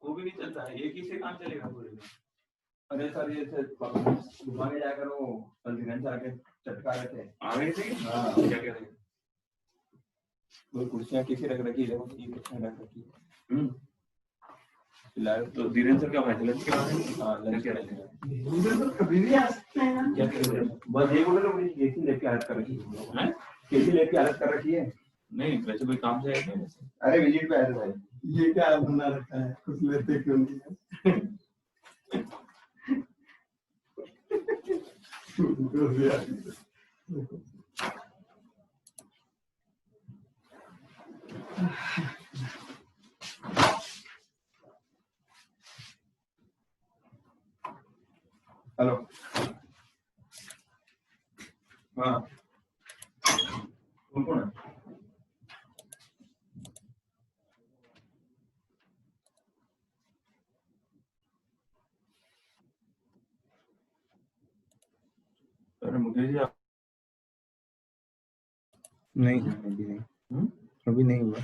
वो भी नहीं चलता है, एक ही से काम चलेगा पूरे में। अरे सर ये घुमाने जाकर वो कल धीरेन्द्र आके चटका रहे थे, आ रहे थे। हाँ क्या कह रहे हैं, वो कुर्सियां किसी रख रखी है, ये कुर्सियां रख रखी है। तो धीरेन्द्र सर का फैसला के बाद हाँ लंच क्या रहे हैं, कभी भी आ सकते हैं। क्या कह रहे हैं, बस ये बोले तो मुझे केसी लेके हालत कर रखी है, केसी लेके हालत कर रखी है। नहीं वैसे कोई काम से आए थे वैसे। अरे विजिट पे आए थे भाई। ये क्या बना रखा है, कुछ लेते क्यों नहीं है। हेलो हाँ कौन है। अरे मुझे जी नहीं अभी नहीं, अभी नहीं हुआ।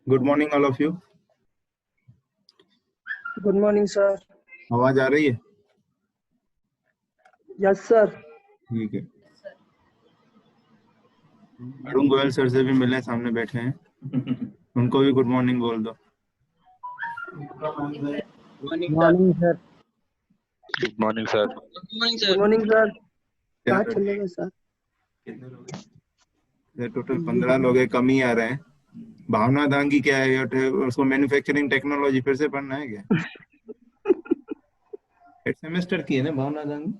Good morning all of you. Good morning sir. आवाज आ रही है? Yes sir. ठीक है, अरुण गोयल सर से भी मिले, सामने बैठे हैं। उनको भी गुड मॉर्निंग बोल दो। Morning sir. Good morning sir. Good morning sir. क्या क्या चलेगा सर? कितने लोग हैं? टोटल 15 लोग हैं, कम ही आ रहे हैं। भावना दांगी क्या है, उसको मैन्युफैक्चरिंग टेक्नोलॉजी फिर से पढ़ना है क्या? एक सेमेस्टर की है ना भावना दांगी?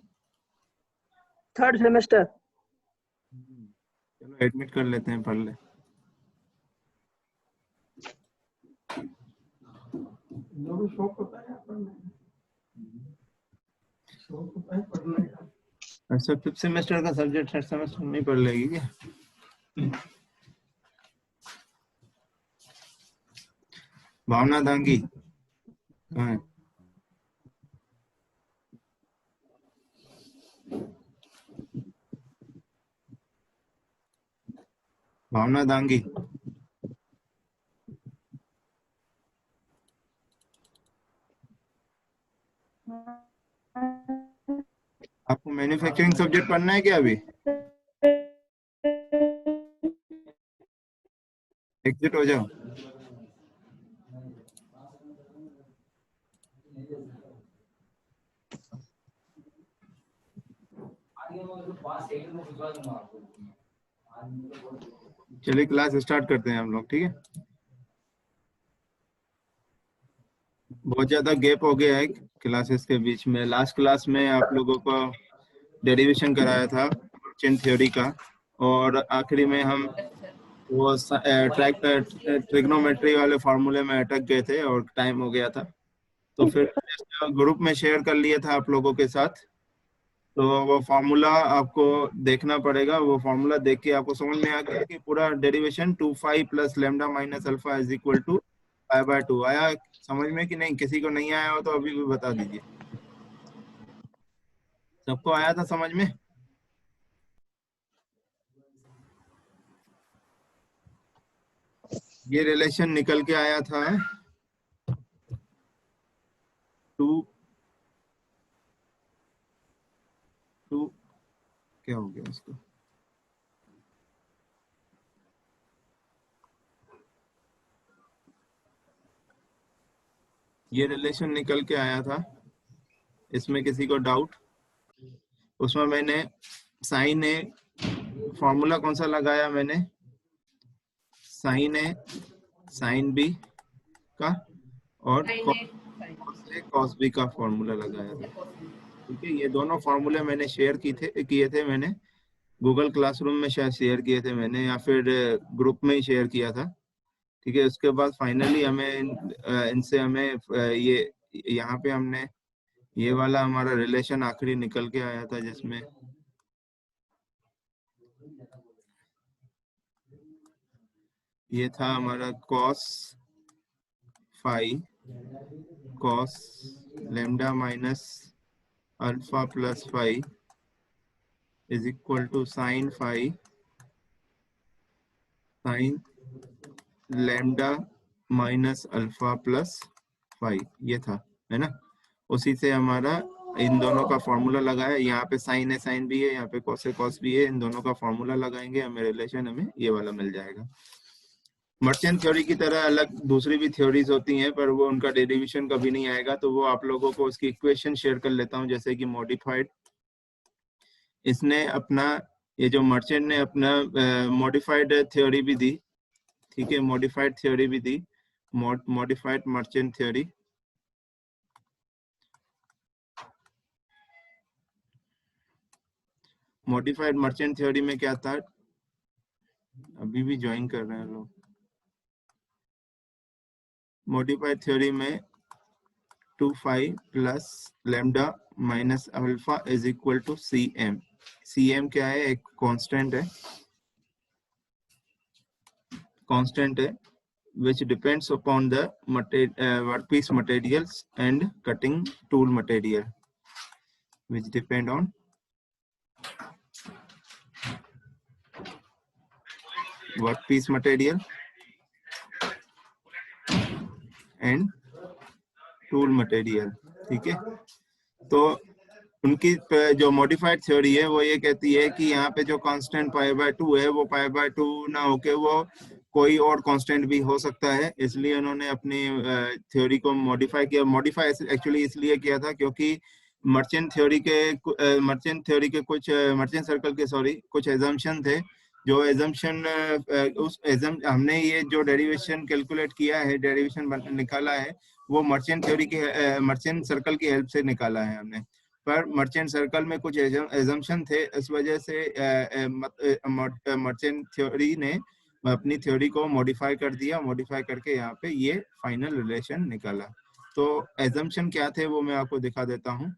Third semester. चलो एडमिट कर लेते हैं, पढ़ ले। शौक होता है पढ़ने का। अच्छा फिफ्थ सेमेस्टर का सब्जेक्ट थर्ड सेमेस्टर नहीं पढ़ लेगी क्या? भावना दांगी कहाँ है? भावना दांगी आपको मैन्युफैक्चरिंग सब्जेक्ट पढ़ना है क्या? अभी एग्जिट हो जाओ। चलिए क्लास स्टार्ट करते हैं हम लोग, ठीक है। बहुत ज्यादा गैप हो गया है क्लासेस के बीच में। लास्ट क्लास में आप लोगों को डेरिवेशन कराया था चेन थ्योरी का, और आखिरी में हम वो ट्रिग्नोमेट्री वाले फॉर्मूले में अटक गए थे और टाइम हो गया था। तो फिर ग्रुप में शेयर कर लिया था आप लोगों के साथ, तो वो फॉर्मूला आपको देखना पड़ेगा। वो फॉर्मूला देख के आपको समझ में आ गया कि पूरा derivation 2 plus lambda minus alpha is equal to 5/2 आया समझ में कि नहीं? किसी को नहीं आया हो तो अभी भी बता दीजिए। सबको आया था समझ में? ये रिलेशन निकल के आया था 2 क्या हो गया उसको, ये रिलेशन निकल के आया था। इसमें किसी को डाउट? उसमें मैंने साइन ए फॉर्मूला कौन सा लगाया? मैंने साइन ए साइन बी का और कॉस बी का फॉर्मूला लगाया था, ठीक है। ये दोनों फॉर्मूले मैंने शेयर किए थे मैंने गूगल क्लासरूम में, शायद शेयर किए थे मैंने, या फिर ग्रुप में ही शेयर किया था, ठीक है। उसके बाद फाइनली हमें इनसे हमें ये यहाँ पे हमने ये वाला हमारा रिलेशन आखिरी निकल के आया था, जिसमें ये था हमारा cos phi cos lambda minus alpha plus phi is equal to sin phi sin lambda minus alpha plus five, ये था, है ना। उसी से हमारा इन दोनों का फॉर्मूला लगाया, यहाँ पे साइन है साइन भी है, यहाँ पे कॉस है कॉस भी है, इन दोनों का फॉर्मूला लगाएंगे, हमें रिलेशन हमें ये वाला मिल जाएगा। मर्चेंट थ्योरी की तरह अलग दूसरी भी थ्योरीज होती हैं, पर वो उनका डेरिवेशन कभी नहीं आएगा, तो वो आप लोगों को उसकी इक्वेशन शेयर कर लेता हूँ। जैसे कि मॉडिफाइड, इसने अपना ये जो मर्चेंट ने अपना मॉडिफाइड थ्योरी भी दी, ठीक है, मॉडिफाइड थ्योरी भी दी, modified Merchant theory. Modified Merchant theory में क्या था, अभी भी ज्वाइन कर रहे हैं लोग। मॉडिफाइड थ्योरी में 2 phi plus lambda minus alpha is equal to C M. C M क्या है, एक कांस्टेंट है, कांस्टेंट है which depends upon the workpiece materials and cutting tool material, which depend on workpiece material and tool material, ठीक है। तो उनकी जो मॉडिफाइड थ्योरी है वो ये कहती है कि यहाँ पे जो कांस्टेंट π/2 है वो π/2 ना होके वो कोई और कांस्टेंट भी हो सकता है, इसलिए उन्होंने अपनी थ्योरी को मॉडिफाई किया। मॉडिफाई एक्चुअली इसलिए किया था क्योंकि मर्चेंट थ्योरी के कुछ मर्चेंट सर्कल के कुछ एजम्पशन थे, जो एजम्पशन हमने ये जो डेरिवेशन कैलकुलेट किया है, डेरिवेशन निकाला है, वो मर्चेंट थ्योरी के मर्चेंट सर्कल की हेल्प से निकाला है हमने। पर मर्चेंट सर्कल में कुछ एजम्पशन थे, इस वजह से मर्चेंट थ्योरी ने अपनी थ्योरी को मॉडिफाई कर दिया, मॉडिफाई करके यहाँ पे ये फाइनल रिलेशन निकाला। तो एजम्पशन क्या थे वो मैं आपको दिखा देता हूँ।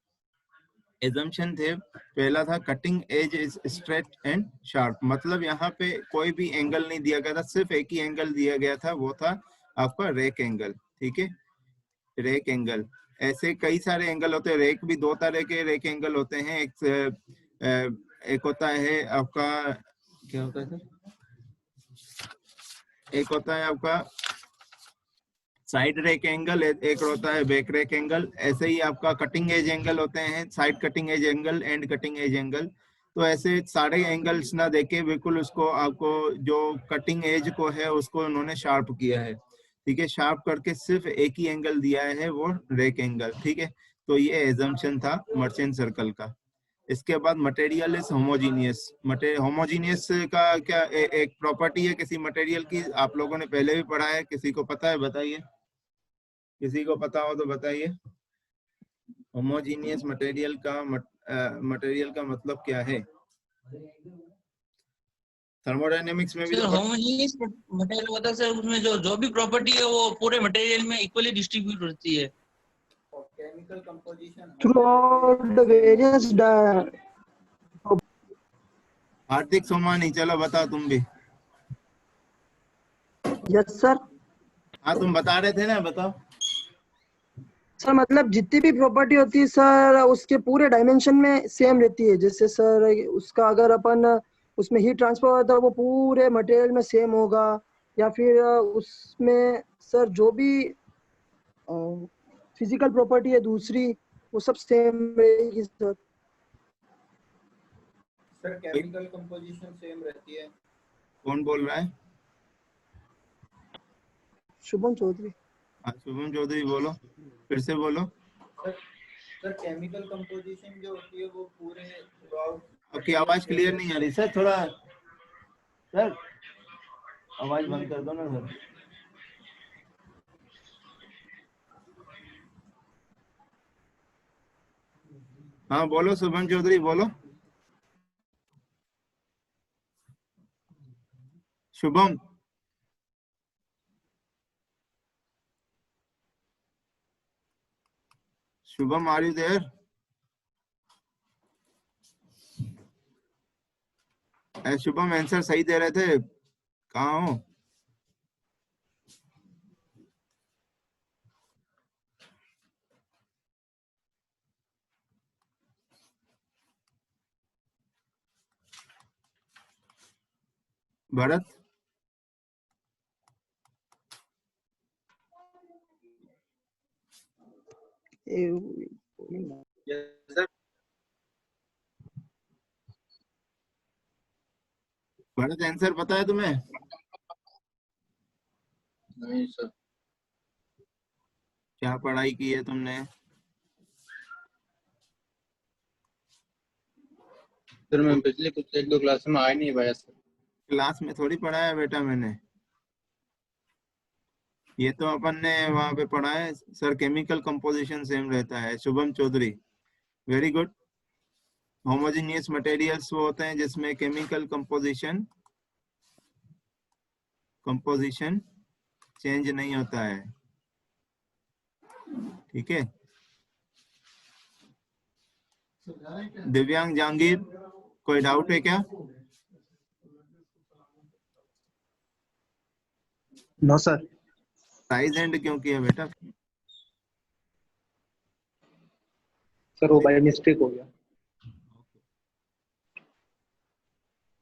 एजम्पशन थे, पहला था cutting edge is straight and sharp, मतलब यहाँ पे कोई भी एंगल नहीं दिया गया था, सिर्फ एक ही एंगल दिया गया था, वो था आपका रेक एंगल, ठीक है, रेक एंगल। ऐसे कई सारे एंगल होते हैं, रेक भी दो तरह के रेक एंगल होते हैं, एक होता है आपका, क्या होता है सर, एक होता है आपका साइड रेक एंगल, एक होता है बैक रेक एंगल। ऐसे ही आपका कटिंग एज एंगल होते हैं, side cutting edge angle, and cutting edge angle. तो ऐसे सारे एंगल्स ना देके बिल्कुल उसको आपको जो कटिंग एज को है उसको उन्होंने शार्प किया है, ठीक है, शार्प करके सिर्फ एक ही एंगल दिया है, वो रेक एंगल, ठीक है। तो ये एजम्पशन था मर्चेंट सर्कल का। इसके बाद मटेरियल इज होमोजीनियस। होमोजीनियस का क्या एक प्रॉपर्टी है किसी मटेरियल की, आप लोगों ने पहले भी पढ़ा है, किसी को पता है बताइए, किसी को पता हो तो बताइए। होमोजीनियस मटेरियल का मतलब क्या है? थर्मोडायनेमिक्स में भी सर तो होमोजेनियस मटेरियल होता है सर, उसमें जो जो भी प्रॉपर्टी है वो पूरे मटेरियल में इक्वली डिस्ट्रीब्यूट होती है। Chemical composition throughout the various हार्दिक सोमानी, चलो बताओ तुम भी। Yes sir. हाँ तुम बता रहे थे ना, बताओ। सर मतलब जितनी भी प्रॉपर्टी होती है सर उसके पूरे डायमेंशन में सेम रहती है। जैसे सर उसका अगर अपन उसमें हीट ट्रांसफर होता है वो पूरे मटेरियल में सेम होगा, या फिर उसमें सर जो भी फिजिकल प्रॉपर्टी है दूसरी वो सब सेम रहेगी sir. Sir chemical composition same रहती है। कौन बोल रहा है? शुभम चौधरी। शुभम चौधरी बोलो, फिर से बोलो। सर केमिकल कंपोजिशन जो होती है वो पूरे आपकी आवाज क्लियर नहीं आ रही सर, थोड़ा सर आवाज बंद कर दो ना सर। हाँ बोलो शुभम चौधरी बोलो। Shubham, Shubham are you there? Shubham answer सही दे रहे थे, कहाँ हो? भरत भरत आंसर पता है तुम्हें? नहीं सर। क्या पढ़ाई की है तुमने? सर मैं पिछले कुछ 1-2 क्लास में आ ही नहीं पाया सर। क्लास में थोड़ी पढ़ाया बेटा मैंने, ये तो अपन ने वहां पे पढ़ा है सर। केमिकल कंपोजिशन सेम रहता है। Shubham Chaudhary, very good. Homogeneous materials वो होते हैं जिसमें केमिकल कंपोजिशन चेंज नहीं होता है, ठीक है। दिव्यांग जहांगीर, कोई डाउट है क्या? No sir. राइज हैंड क्यों किया बेटा? सर वो बाय मिस्टेक हो गया।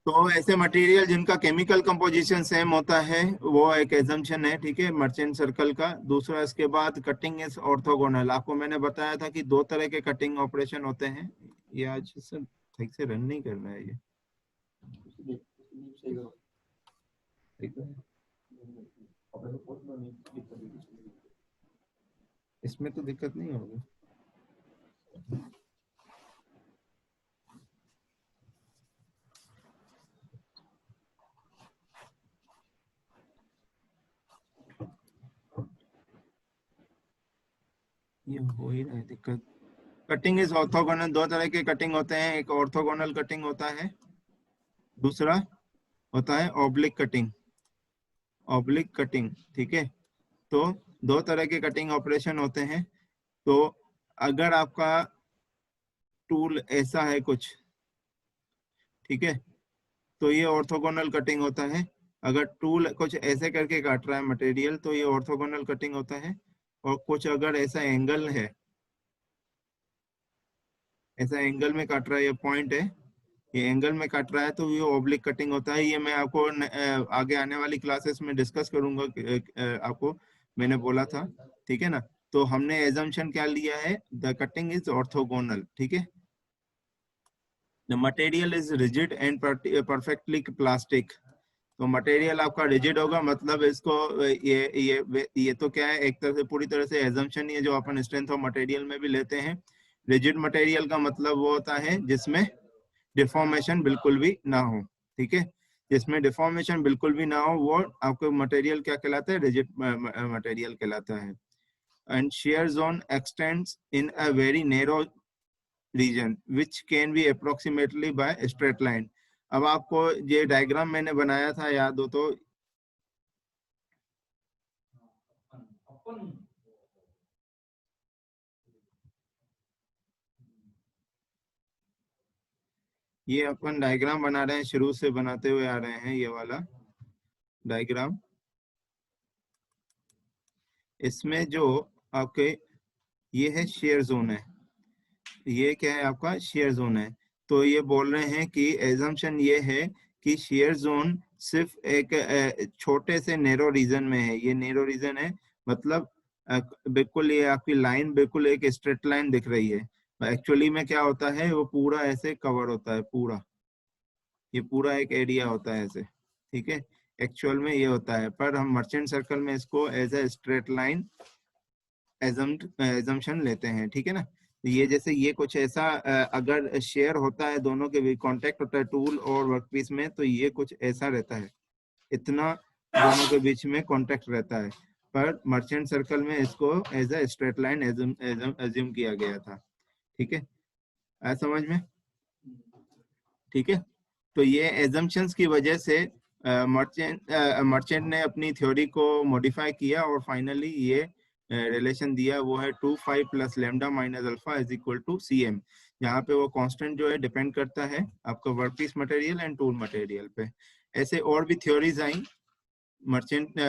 तो ऐसे मटेरियल जिनका केमिकल कंपोजिशन सेम होता है वो एक एजम्पशन है, ठीक है, मर्चेंट सर्कल का। दूसरा इसके बाद कटिंग इज ऑर्थोगोनल। आपको मैंने बताया था कि 2 तरह के कटिंग ऑपरेशन होते हैं। ये आज सर ठीक से रन नहीं कर रहा है ये, ठीक है। इसमें तो दिक्कत नहीं होगी। ये हो ही रहा है दिक्कत। कटिंग इज ऑर्थोगोनल, 2 तरह के कटिंग होते हैं। एक ऑर्थोगोनल कटिंग होता है, दूसरा होता है ऑब्लिक कटिंग, ठीक है। तो 2 तरह के कटिंग ऑपरेशन होते हैं। तो अगर आपका टूल ऐसा है कुछ, ठीक है, तो ये ऑर्थोगोनल कटिंग होता है। अगर टूल कुछ ऐसे करके काट रहा है मटेरियल तो ये ऑर्थोगोनल कटिंग होता है। और कुछ अगर ऐसा एंगल है, ऐसा एंगल में काट रहा है, ये पॉइंट है, ये एंगल में काट रहा है तो ये ऑब्लिक कटिंग होता है। ये मैं आपको आगे आने वाली क्लासेस में डिस्कस करूंगा। आपको मैंने बोला था, ठीक है ना। तो हमने एजम्पशन क्या लिया है, द कटिंग इज ऑर्थोगोनल, ठीक है। The material is rigid and perfectly plastic. तो मटेरियल आपका रिजिड होगा, मतलब इसको ये तो क्या है, एक तरह से पूरी तरह से एजम्पशन ही है जो अपन स्ट्रेंथ ऑफ मटेरियल में भी लेते हैं। रिजिड मटेरियल का मतलब वो होता है जिसमें डिफॉर्मेशन बिल्कुल भी ना हो, ठीक है। जिसमें डिफॉर्मेशन बिल्कुल भी ना हो वो आपको मटेरियल क्या कहलाता है, रिजिड मटेरियल कहलाता है। And shear zone extends in a very narrow region which can be approximately by a straight line। अब आपको ये डायग्राम मैंने बनाया था, याद हो तो, ये अपन डायग्राम बना रहे हैं, शुरू से बनाते हुए आ रहे हैं। ये वाला डायग्राम, इसमें जो आपके ये है शेयर जोन है, ये क्या है आपका शेयर जोन है। तो ये बोल रहे हैं कि एजम्पशन ये है कि शेयर जोन सिर्फ एक छोटे से नैरो रीजन में है। ये नैरो रीजन है, मतलब बिल्कुल ये आपकी लाइन बिल्कुल एक स्ट्रेट लाइन दिख रही है। एक्चुअली में क्या होता है, वो पूरा ऐसे कवर होता है, पूरा ये पूरा एक एरिया होता है ऐसे, ठीक है। एक्चुअल में ये होता है, पर हम मर्चेंट सर्कल में इसको as a straight line assumption लेते हैं, ठीक है ना। ये जैसे ये कुछ ऐसा अगर शेयर होता है, दोनों के भी कांटेक्ट होता है टूल और वर्कपीस में, तो ये कुछ ऐसा रहता है, इतना दोनों के बीच में कांटेक्ट रहता है। पर मर्चेंट सर्कल में इसको as a straight line assume किया गया था, ठीक है। आया समझ में? ठीक है। तो ये एजम्पशंस की वजह से मर्चेंट ने अपनी थ्योरी को मॉडिफाई किया और फाइनली ये रिलेशन दिया, वो है 2 5 plus lambda minus alpha is equal to CM, जहाँ पे वो कांस्टेंट जो है डिपेंड करता है आपका workpiece material and tool material पे। ऐसे और भी थ्योरीज आई मर्चेंट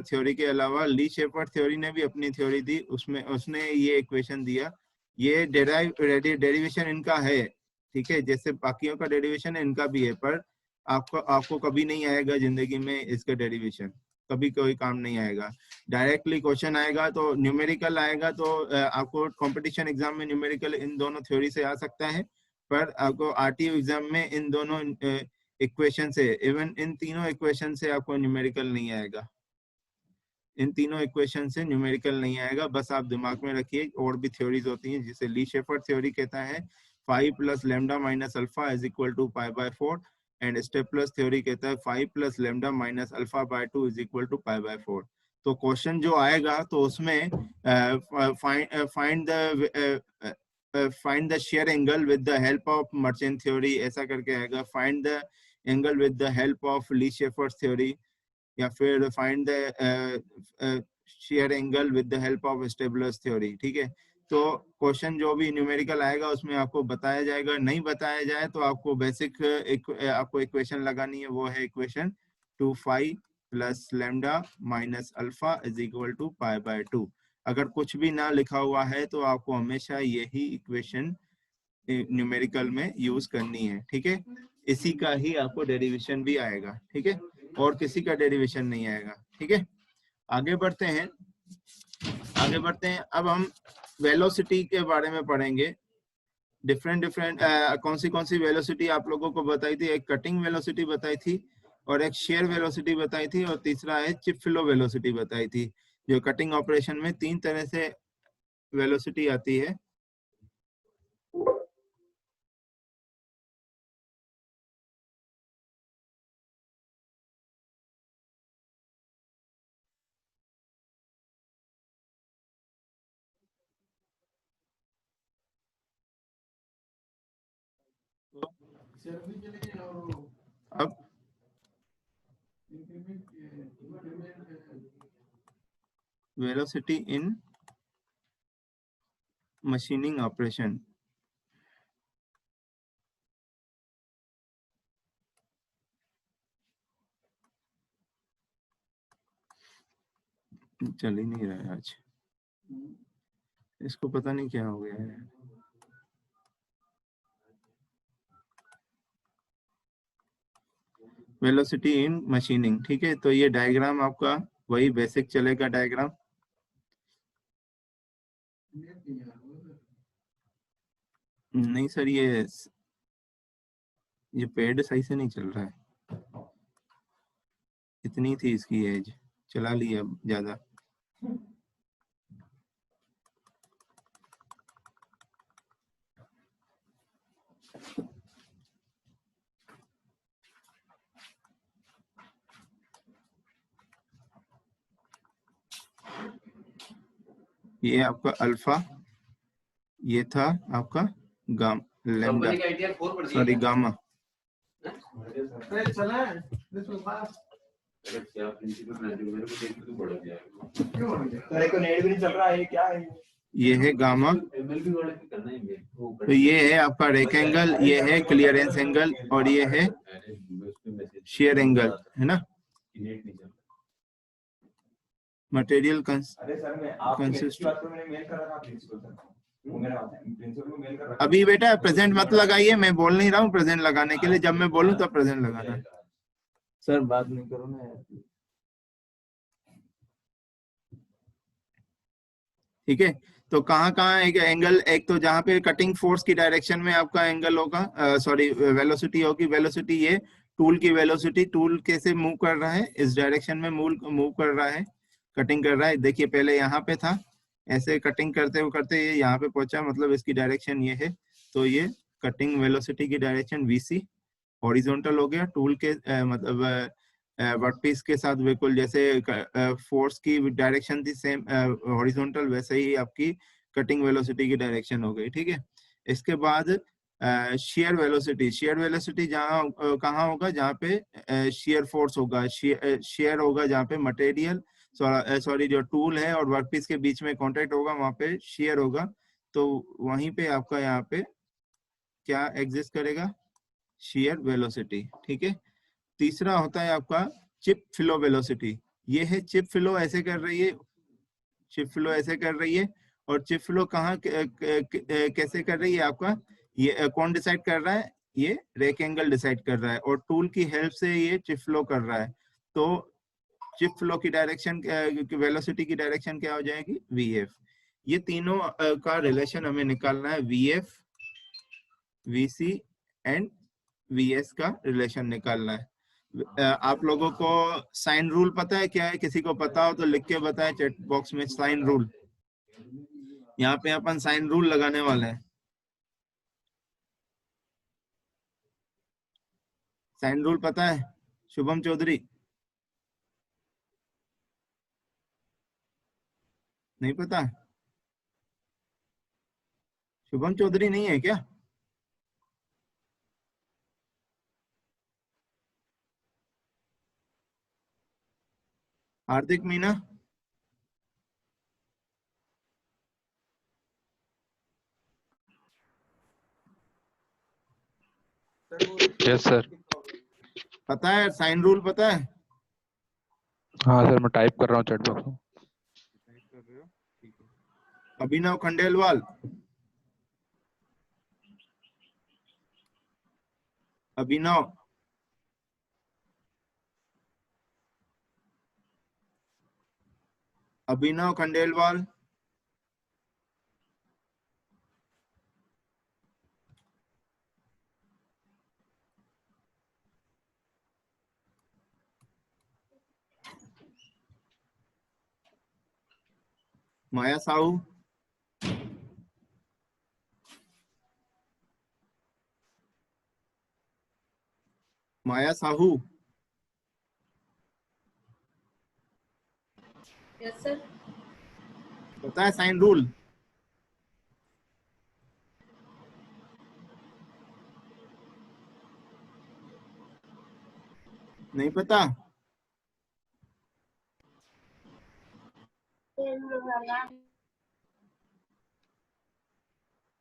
थ्योरी के अलावा। ली शेफर्ड थ्योरी ने भी अपनी थ्योरी दी, उसमें उसने ये इक्वेशन दिया। ये डेरिवेशन इनका है, ठीक है, जैसे बाकियों का डेरिवेशन है इनका भी है, पर आपको कभी नहीं आएगा जिंदगी में इसका डेरिवेशन, कभी कोई काम नहीं आएगा। डायरेक्टली क्वेश्चन आएगा तो न्यूमेरिकल आएगा, तो आपको कंपटीशन एग्जाम में न्यूमेरिकल इन दोनों थ्योरी से आ सकता है, पर आपको आरटीओ एग्जाम में इन दोनों इक्वेशन से, इवन इन तीनों इक्वेशन से आपको न्यूमेरिकल नहीं आएगा। इन तीनों इक्वेशन से न्यूमेरिकल नहीं आएगा, बस आप दिमाग में रखिए। और भी थ्योरीज होती हैं, जिसे ली शेफर्ड थ्योरी कहता है 5 + lambda - alpha = π/4, and Stabler theory कहता है 5 + लैम्डा - अल्फा/2 = π/4। तो क्वेश्चन जो आएगा तो उसमें find the shear angle with the help of Merchant theory, ऐसा करके आएगा। Find the angle with the help of Lee Shaffer theory, या फिर find the shear angle with the help of Stabler's theory. ठीक है, तो क्वेश्चन जो भी न्यूमेरिकल आएगा उसमें आपको बताया जाएगा। नहीं बताया जाए तो आपको बेसिक आपको इक्वेशन लगानी है, वो है इक्वेशन 2π + लैम्डा - अल्फा = π/2। अगर कुछ भी ना लिखा हुआ है तो आपको हमेशा यही इक्वेशन न्यूमेरिकल में यूज करनी है। ठीक है, इसी का ही आपको डेरिवेशन भी आएगा। ठीक है, और किसी का डेरिवेशन नहीं आएगा। ठीक है, आगे बढ़ते हैं। अब हम वेलोसिटी के बारे में पढ़ेंगे। डिफरेंट कौन सी वेलोसिटी आप लोगों को बताई थी? एक कटिंग वेलोसिटी बताई थी, और एक शेयर वेलोसिटी बताई थी, और तीसरा है चिप फ्लो वेलोसिटी बताई थी। जो कटिंग ऑपरेशन में 3 तरह से वेलोसिटी आती है। अब वेलोसिटी इन मशीनिंग ऑपरेशन। चल ही नहीं रहा है आज, इसको पता नहीं क्या हो गया है। वेलोसिटी इन मशीनिंग। ठीक है, तो ये डायग्राम आपका वही बेसिक चलेगा डायग्राम। नहीं सर, ये पेड सही से नहीं चल रहा है। इतनी थी इसकी एज, चला लिया ज्यादा। ये आपका अल्फा, ये था आपका लैम्डा, सॉरी गामा। ये है गामा, तो ये है आपका रेक्टेंगल, ये है क्लियरेंस एंगल, और ये है शेयर एंगल, है ना। मटेरियल अभी बेटा प्रेजेंट मत लगाइए, मैं बोल नहीं रहा हूँ प्रेजेंट लगाने के लिए। जब मैं बोलूँ तब प्रेजेंट लगाना। सर बात नहीं करो ना यार। ठीक है, तो कहाँ एक एंगल, एक तो जहाँ पे कटिंग फोर्स की डायरेक्शन में आपका एंगल होगा, सॉरी वेलोसिटी होगी। वेलोसिटी ये टूल की वेलोसिटी, टूल कैसे मूव कर रहा है, इस डायरेक्शन में मूव कर रहा है, कटिंग कर रहा है। देखिए पहले यहाँ पे था, ऐसे कटिंग करते ये यहाँ पे पहुंचा, मतलब इसकी डायरेक्शन ये है। तो ये कटिंग वेलोसिटी की डायरेक्शन VC हॉरिजॉन्टल हो गया। टूल के मतलब वर्कपीस के साथ बिल्कुल जैसे फोर्स की डायरेक्शन थी सेम हॉरिजॉन्टल, वैसे ही आपकी कटिंग वेलोसिटी की डायरेक्शन हो गई। ठीक है, इसके बाद शेयर वेलोसिटी जहाँ कहाँ होगा, जहाँ पे शेयर फोर्स होगा, शेयर होगा जहाँ पे मटेरियल सॉरी जो टूल है और वर्कपीस के बीच में कांटेक्ट होगा, वहां पे शेयर होगा। तो वहीं पे आपका यहाँ पे क्या एग्जिस्ट करेगा, शेयर वेलोसिटी। ठीक है, तीसरा होता है आपका चिप फ्लो वेलोसिटी। ये है चिप फ्लो ऐसे कर रही है, और चिप फ्लो कहाँ कैसे कर रही है आपका, ये कौन डिसाइड कर रहा है, ये रेक एंगल डिसाइड कर रहा है और टूल की हेल्प से ये चिप फ्लो कर रहा है। तो चिप फ्लो की डायरेक्शन वेलोसिटी की डायरेक्शन क्या हो जाएगी, वीएफ। ये तीनों का रिलेशन हमें निकालना है, वीएफ, वीसी एंड वीएस का रिलेशन निकालना है। आप लोगों को साइन रूल पता है क्या है? किसी को पता हो तो लिख के बताएं चैट बॉक्स में, साइन रूल। यहाँ पे अपन साइन रूल लगाने वाले हैं। साइन रूल पता है शुभम चौधरी? नहीं पता? शुभम चौधरी नहीं है क्या? हार्दिक मीना? Yes sir. पता है साइन रूल पता है? हाँ सर, मैं टाइप कर रहा हूँ चैट बॉक्स में। अभिनव खंडेलवाल? अभिनव? अभिनव खंडेलवाल? माया साहू? माया साहू? Yes sir. पता है साइन रूल? नहीं पता?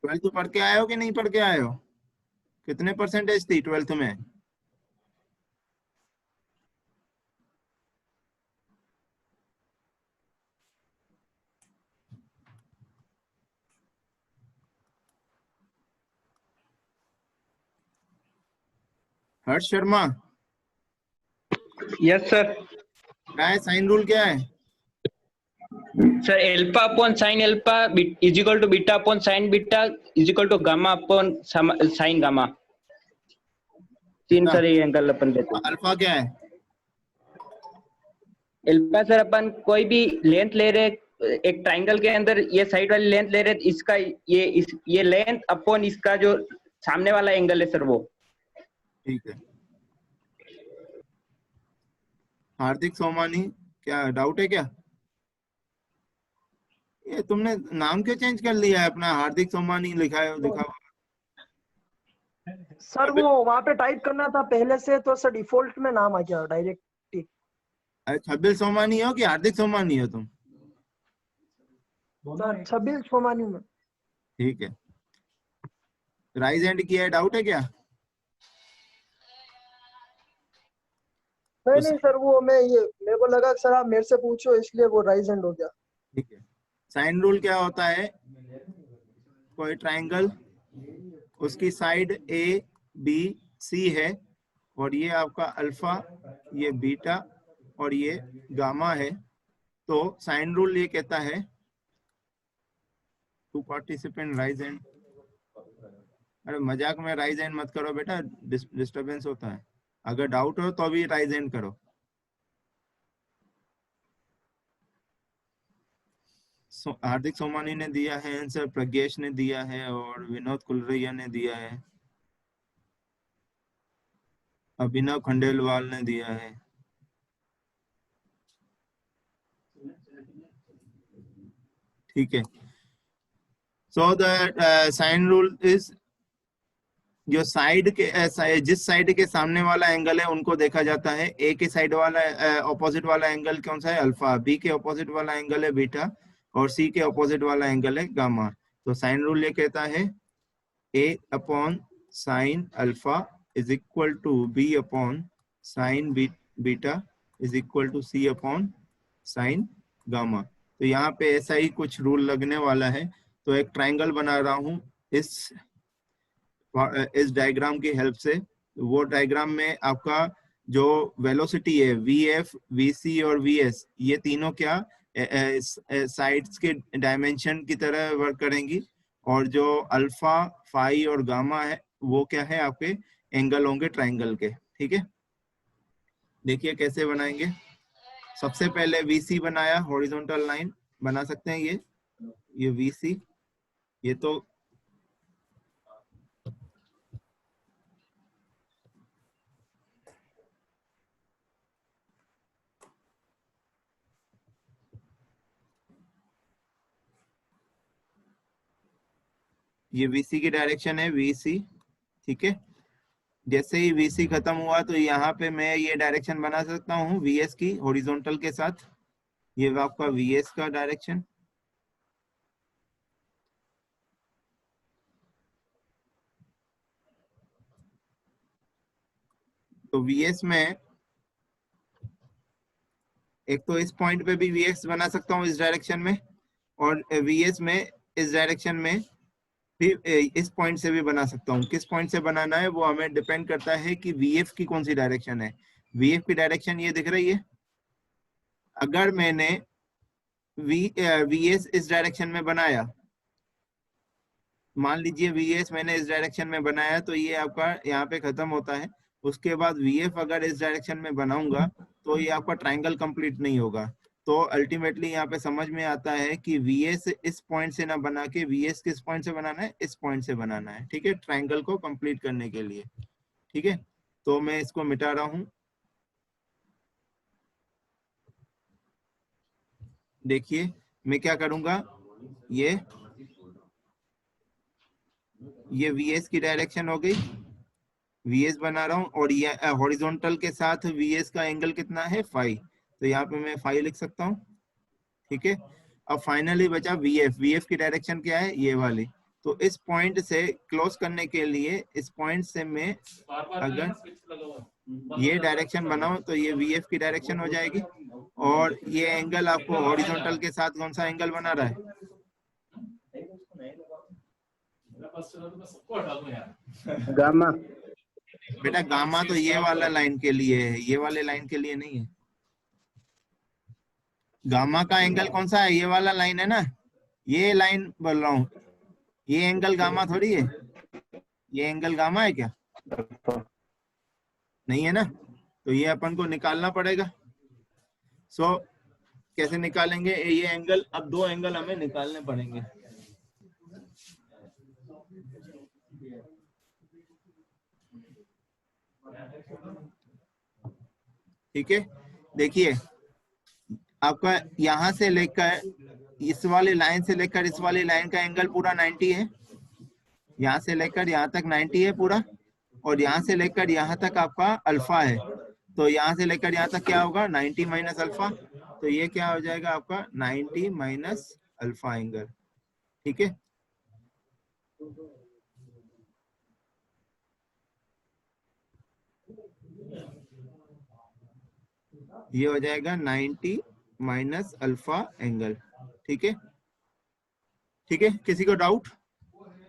ट्वेल्थ पढ़ के आए हो कि नहीं पढ़ के आए हो? कितने परसेंटेज थी ट्वेल्थ में? हर्ष शर्मा? Yes sir. क्या है साइन रूल, क्या है? Sir alpha upon sine alpha is equal to beta upon sine beta is equal to gamma upon sine gamma. तीन सर ये एंगल अपन लेते हैं। अल्फा क्या है? एल्फा सर अपन कोई भी लेंथ ले रहे, एक ट्राइंगल के अंदर ये साइड वाली लेंथ ले रहे, इसका ये लेंथ अपॉन इसका जो सामने वाला एंगल है सर वो। ठीक है। हार्दिक सोमानी, क्या डाउट है क्या? ये तुमने नाम क्यों चेंज कर लिया है अपना? हार्दिक सोमानी लिखा है, दिखा हुआ। सर वो वहाँ पे टाइप करना था पहले से, तो सर डिफॉल्ट में नाम आ गया डायरेक्ट। छबिल सोमानी हो कि हार्दिक सोमानी हो तुम? छबिल सोमानी में। ठीक है। राइज एंड किया है, डाउट है क्या? नहीं सर, वो मेरे को लगा सर आप मेरे से पूछो इसलिए वो राइज एंड हो गया। ठीक है। साइन रूल क्या होता है? कोई ट्राइंगल, उसकी साइड ए बी सी है और ये आपका अल्फा, ये बीटा और ये गामा है। तो साइन रूल ये कहता है टू पार्टिसिपेंट राइज एंड। अरे मजाक में राइज एंड मत करो बेटा, डिस्टरबेंस होता है। अगर डाउट हो तो अभी राइज एंड करो। हार्दिक सोमानी ने दिया है आंसर, प्रज्ञेश ने दिया है और विनोद कुलरैया ने दिया है, अभिनव खंडेलवाल ने दिया है। ठीक है। So the sine rule is, जो साइड के जिस साइड के सामने वाला एंगल है उनको देखा जाता है। ए के साइड वाला ऑपोजिट वाला एंगल कौन सा है? अल्फा। बी के ऑपोजिट वाला एंगल है बीटा और सी के ऑपोजिट वाला एंगल है गामा। तो साइन रूल ये कहता है A upon sine alpha is equal to B upon sine beta is equal to C upon sine gamma. तो यहाँ पे ऐसा ही कुछ रूल लगने वाला है। तो एक ट्राइंगल बना रहा हूं, इस इस डायग्राम की हेल्प से। वो डायग्राम में आपका जो वेलोसिटी है VF, VC और VS, ये तीनों क्या साइड्स के डायमेंशन की तरह वर्क करेंगी, और जो अल्फा, फाई और गामा है वो क्या है आपके एंगल होंगे ट्रायंगल के। ठीक है, देखिए कैसे बनाएंगे। सबसे पहले VC बनाया, हॉरिजॉन्टल लाइन बना सकते हैं ये VC, ये तो ये VC की डायरेक्शन है, VC। ठीक है, जैसे ही VC खत्म हुआ तो यहाँ पे मैं ये डायरेक्शन बना सकता हूँ VS की हॉरिजॉन्टल के साथ। ये आपका VS का डायरेक्शन। तो VS में एक तो इस पॉइंट पे भी VX बना सकता हूँ इस डायरेक्शन में, और VS में इस डायरेक्शन में भी इस पॉइंट से भी बना सकता हूँ। किस पॉइंट से बनाना है वो हमें डिपेंड करता है कि VF की कौन सी डायरेक्शन है। VF की डायरेक्शन ये दिख रही है। अगर मैंने VS इस डायरेक्शन में बनाया, मान लीजिए VS मैंने इस डायरेक्शन में बनाया, तो ये आपका यहाँ पे खत्म होता है। उसके बाद VF अगर इस डायरेक्शन में बनाऊंगा तो ये आपका ट्रायंगल कंप्लीट नहीं होगा। तो अल्टीमेटली यहाँ पे समझ में आता है कि VS इस पॉइंट से ना बना के VS किस पॉइंट से बनाना है, इस पॉइंट से बनाना है। ठीक है, ट्रायंगल को कंप्लीट करने के लिए। ठीक है, तो मैं इसको मिटा रहा हूं। देखिए मैं क्या करूंगा, ये VS की डायरेक्शन हो गई, VS बना रहा हूँ, और ये हॉरिजॉन्टल के साथ VS का एंगल कितना है, फाई। तो यहाँ पे मैं फाई लिख सकता हूँ। ठीक है, अब फाइनली बचा VF की डायरेक्शन क्या है, ये वाली। तो इस पॉइंट से क्लोज करने के लिए इस पॉइंट से मैं अगर ये डायरेक्शन बनाऊं तो ये VF की डायरेक्शन हो जाएगी, और ये एंगल आपको हॉरिजॉन्टल के साथ कौन सा एंगल बना रहा है, गामा। बेटा गामा तो ये वाला लाइन के लिए है, ये वाले लाइन के लिए नहीं है। गामा का एंगल कौन सा है, ये वाला लाइन है ना, ये लाइन बोल रहा हूँ। ये एंगल गामा थोड़ी है, ये एंगल गामा है क्या, नहीं है ना। तो ये अपन को निकालना पड़ेगा। सो कैसे निकालेंगे ये एंगल, अब दो एंगल हमें निकालने पड़ेंगे। ठीक है, देखिए आपका यहां से लेकर इस वाली लाइन से लेकर इस वाली लाइन का एंगल पूरा 90 है। यहाँ से लेकर यहाँ तक 90 है पूरा, और यहाँ से लेकर यहाँ तक आपका अल्फा है। तो यहाँ से लेकर यहाँ तक क्या होगा, 90 माइनस अल्फा। तो ये क्या हो जाएगा आपका 90 माइनस अल्फा एंगल। ठीक है, ये हो जाएगा 90 माइनस अल्फा एंगल। ठीक है, ठीक है, किसी को डाउट?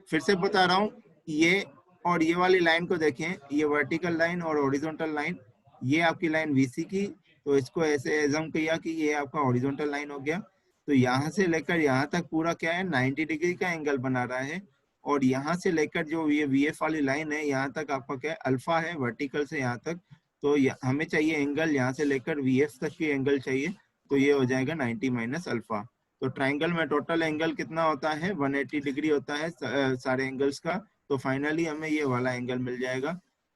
फिर से बता रहा हूँ, ये और ये वाली लाइन को देखें, ये वर्टिकल लाइन और हॉरिजॉन्टल लाइन, ये आपकी लाइन VC की। तो इसको ऐसे एजम किया कि ये आपका हॉरिजॉन्टल लाइन हो गया। तो यहाँ से लेकर यहाँ तक पूरा क्या है, 90 डिग्री का एंगल बना रहा है। और यहाँ से लेकर जो ये VF वाली लाइन है, यहाँ तक आपका क्या है, अल्फा है, वर्टिकल से यहाँ तक। तो हमें चाहिए एंगल यहाँ से लेकर VF तक की एंगल चाहिए। तो ये हो जाएगा 90 माइनस अल्फा। तो ट्राइंगल में टोटल एंगल कितना होता है, 180 डिग्री होता है सारे एंगल्स का। तो फाइनली हमें ये वाला एंगल मिल जाएगा।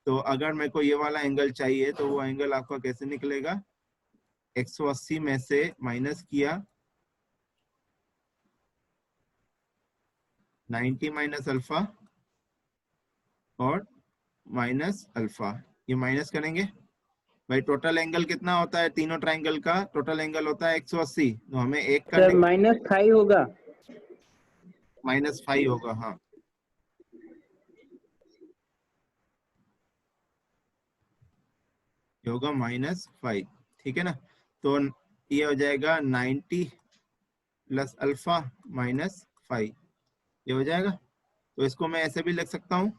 तो अगर मेरे को ये वाला एंगल चाहिए तो वो एंगल आपका कैसे निकलेगा, 180 में से माइनस किया 90 माइनस अल्फा और माइनस अल्फा, ये माइनस करेंगे भाई। टोटल एंगल कितना होता है, तीनों ट्राइंगल का टोटल एंगल होता है 180। तो हमें एक का -5 होगा, -5 होगा। हाँ, ये होगा -5। ठीक है ना। तो ये हो जाएगा 90 प्लस अल्फा -5, ये हो जाएगा। तो इसको मैं ऐसे भी लिख सकता हूँ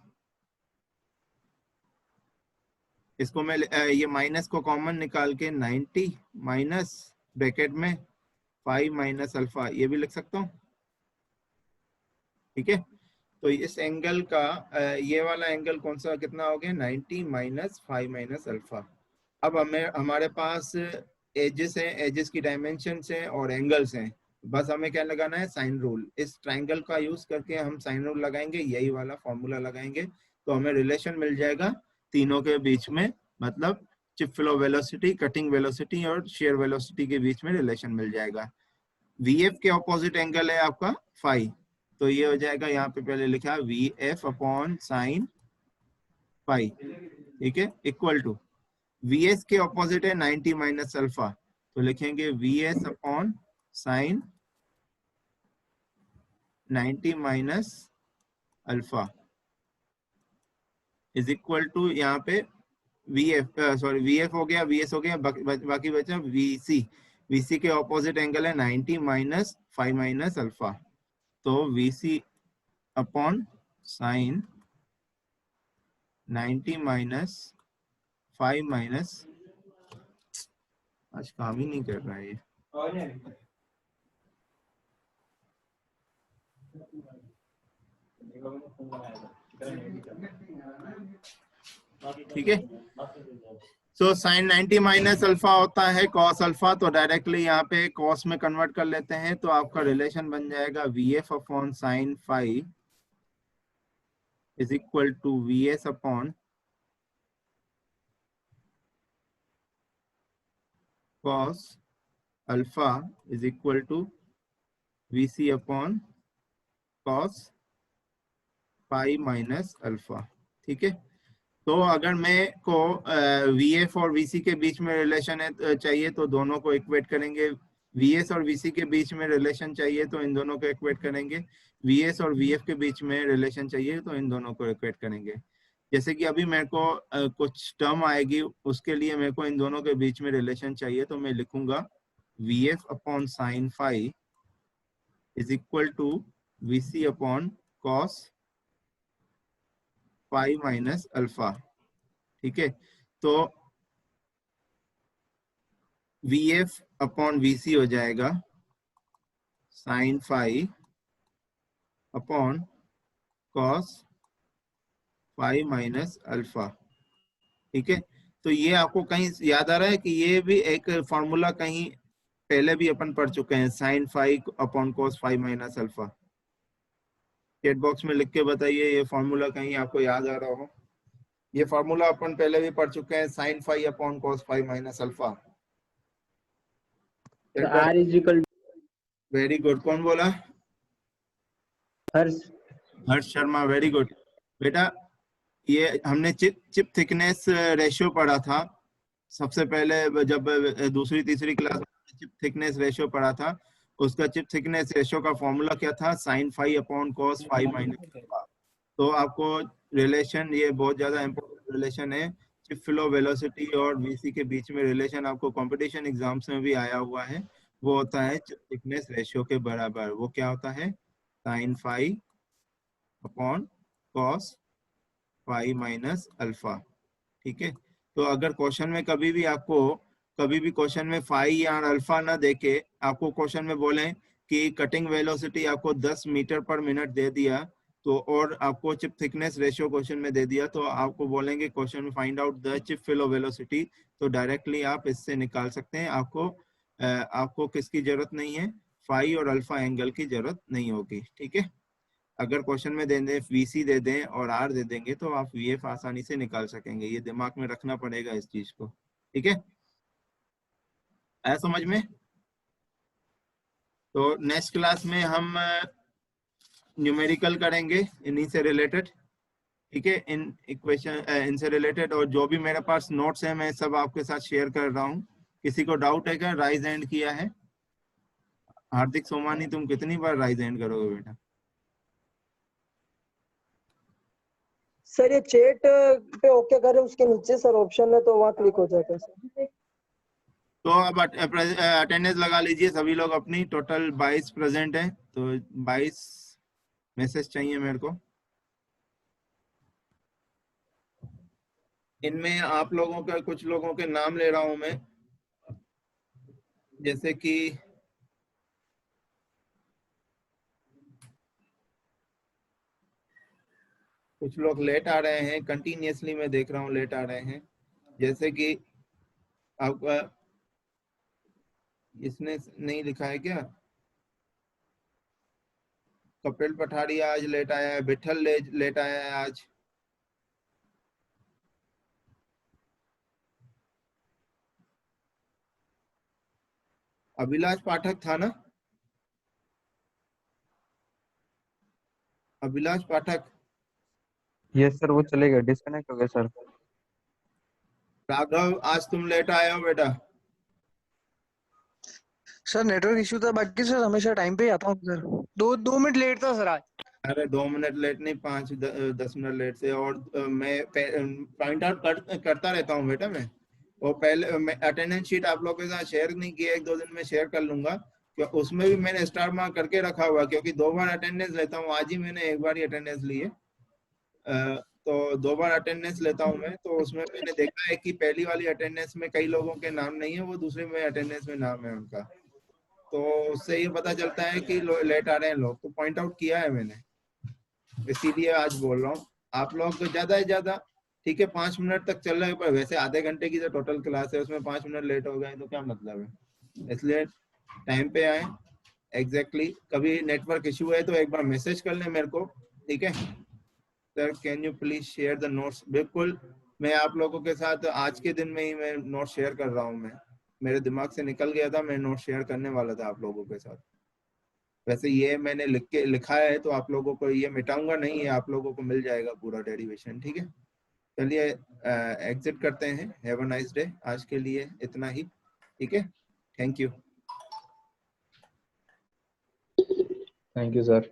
इसको मैं ये माइनस को कॉमन निकाल के 90 माइनस ब्रैकेट में 5 माइनस अल्फा ये भी लिख सकता हूँ। ठीक है, तो इस एंगल का ये वाला एंगल कौन सा कितना हो गया 90 माइनस 5 माइनस अल्फा। अब हमारे पास एजेस हैं, एजेस की डायमेंशन हैं और एंगल्स हैं, बस हमें क्या लगाना है साइन रूल। इस ट्राइंगल का यूज करके हम साइन रूल लगाएंगे, यही वाला फॉर्मूला लगाएंगे तो हमें रिलेशन मिल जाएगा तीनों के बीच में, मतलब chip flow velocity, cutting velocity और शेयर वेलोसिटी के बीच में रिलेशन मिल जाएगा। VF के ऑपोजिट एंगल है आपका फाई, तो ये हो जाएगा यहाँ पे पहले लिखा VF अपॉन साइन फाई, ठीक है, इक्वल टू VS के ऑपोजिट है 90 माइनस अल्फा, तो लिखेंगे VS upon sine 90 minus alpha is equal to यहाँ पे VF हो गया, VS हो गया, बाकी बचा VC के ऑपोजिट एंगल है 90 माइनस 5 माइनस अल्फा, तो VC upon sine 90 minus 5 minus, आज काम ही नहीं कर रहा है ये, ठीक है। सो साइन 90 माइनस अल्फा होता है कॉस अल्फा, तो डायरेक्टली यहाँ पे कॉस में कन्वर्ट कर लेते हैं, तो आपका रिलेशन बन जाएगा VF upon sine phi is equal to VS upon cos alpha is equal to VC upon cos pi minus alpha. ठीक है, तो अगर मैं को VF और VC के बीच में रिलेशन है चाहिए तो दोनों को इक्वेट करेंगे, VS और VC के बीच में रिलेशन चाहिए तो इन दोनों को इक्वेट करेंगे, VS और VF के बीच में रिलेशन चाहिए तो इन दोनों को इक्वेट करेंगे। जैसे कि अभी मेरे को कुछ टर्म आएगी उसके लिए मेरे को इन दोनों के बीच में रिलेशन चाहिए, तो मैं लिखूंगा VF upon sine phi is equal to VC upon cos pi minus alpha. ठीक है, तो VF अपॉन VC हो जाएगा sine phi upon cos phi minus alpha. ठीक है, तो ये आपको कहीं याद आ रहा है कि ये भी एक फॉर्मूला कहीं पहले भी अपन पढ़ चुके हैं, sine phi upon cos phi minus alpha. Chat box में लिख के बताइए ये फॉर्मूला कहीं आपको याद आ रहा हो। ये फॉर्मूला अपन पहले भी पढ़ चुके हैं, sine phi upon cos phi minus alpha. R is equal, very good, कौन बोला? हर्ष शर्मा, वेरी गुड बेटा। ये हमने चिप थिकनेस रेशियो पढ़ा था सबसे पहले, जब दूसरी तीसरी क्लास में चिप थिकनेस रेशियो पढ़ा था, उसका चिप थिकनेस रेशियो का फॉर्मूला क्या था, sine phi upon cos phi minus alpha. तो आपको रिलेशन, ये बहुत ज्यादा इंपॉर्टेंट रिलेशन है, चिप फ्लो वेलोसिटी और VC के बीच में रिलेशन आपको कंपटीशन एग्जाम्स में भी आया हुआ है, वो होता है चिप थिकनेस रेशियो के बराबर। वो क्या होता है, sine phi upon cos phi minus alpha. ठीक है, तो अगर क्वेश्चन में कभी भी क्वेश्चन में फाई या अल्फा ना देके आपको क्वेश्चन में बोले कि कटिंग वेलोसिटी आपको 10 मीटर पर मिनट दे दिया, तो और आपको चिप थिकनेस रेशियो क्वेश्चन में दे दिया, तो आपको बोलेंगे क्वेश्चन में find out the chip flow velocity, तो डायरेक्टली आप इससे निकाल सकते हैं। आपको किसकी जरूरत नहीं है, फाई और अल्फा एंगल की जरूरत नहीं होगी। ठीक है, अगर क्वेश्चन में दे दें VC दे दें और R दे देंगे तो आप VF आसानी से निकाल सकेंगे, ये दिमाग में रखना पड़ेगा इस चीज को। ठीक है, आया समझ में? तो नेक्स्ट क्लास में हम न्यूमेरिकल करेंगे इन्हीं से रिलेटेड। ठीक है, इन इक्वेशन इनसे रिलेटेड, और जो भी मेरे पास नोट्स है मैं सब आपके साथ शेयर कर रहा हूँ। किसी को डाउट है क्या? राइज हैंड किया है हार्दिक सोमानी, तुम कितनी बार राइज हैंड करोगे बेटा? सर ये चैट पे ओके करें, उसके नीचे सर ऑप्शन है तो वहाँ क्लिक हो जाएगा सर। तो अब अटेंडेंस लगा लीजिए सभी लोग अपनी, टोटल 22 प्रेजेंट है, तो 22 मैसेज चाहिए मेरे को। इनमें आप लोगों का कुछ लोगों के नाम ले रहा हूं मैं, जैसे कि कुछ लोग लेट आ रहे हैं, कंटिन्यूअसली मैं देख रहा हूँ लेट आ रहे हैं। जैसे कि आपका इसने नहीं लिखा है क्या, कपिल पठारिया आज लेट आया है, विठल लेट आया है आज। अभिलाष पाठक था ना, अभिलाष पाठक। यस सर, वो चले गए, डिस्कनेक्ट हो गया सर। राघव आज तुम लेट आए हो बेटा। सर नेटवर्क इश्यू था, बाकी सर हमेशा टाइम पे ही आता हूँ सर। 2 मिनट लेट था सर आज। अरे 2 मिनट लेट नहीं, 5-10 मिनट लेट से। और मैं पॉइंट आउट करता रहता हूँ बेटा मैं। और पहले मैं अटेंडेंस शीट आप लोगों के साथ शेयर नहीं किया, 1-2 दिन में शेयर कर लूंगा। उसमें भी मैंने स्टार मार्क करके रखा हुआ, क्योंकि 2 बार अटेंडेंस लेता हूँ। आज ही मैंने 1 बार ही अटेंडेंस ली है, तो 2 बार अटेंडेंस लेता हूँ मैं। तो उसमें मैंने देखा है कि पहली वाली अटेंडेंस में कई लोगों के नाम नहीं है, वो दूसरे में अटेंडेंस में नाम है उनका। तो उससे ये पता चलता है कि लेट आ रहे हैं लोग, तो पॉइंट आउट किया है मैंने, इसीलिए आज बोल रहा हूँ। आप लोग ज्यादा से ज्यादा ठीक है 5 मिनट तक चल रहे हैं, पर वैसे आधे घंटे की जो टोटल क्लास है उसमें 5 मिनट लेट हो गए तो क्या मतलब है। इसलिए टाइम पे आए एग्जैक्टली। कभी नेटवर्क इशू है तो एक बार मैसेज कर लें मेरे को, ठीक है। Sir can you please share the notes. बिल्कुल, मैं आप लोगों के साथ आज के दिन में ही मैं नोट शेयर कर रहा हूँ। मैं मेरे दिमाग से निकल गया था, मैं नोट शेयर करने वाला था आप लोगों के साथ। वैसे ये मैंने लिखा है, तो आप लोगों को ये मिटाऊंगा नहीं, ये आप लोगों को मिल जाएगा पूरा डेरिवेशन, ठीक है। चलिए एग्जिट करते हैं। Have a nice day. आज के लिए इतना ही, ठीक है। Thank you. Thank you sir.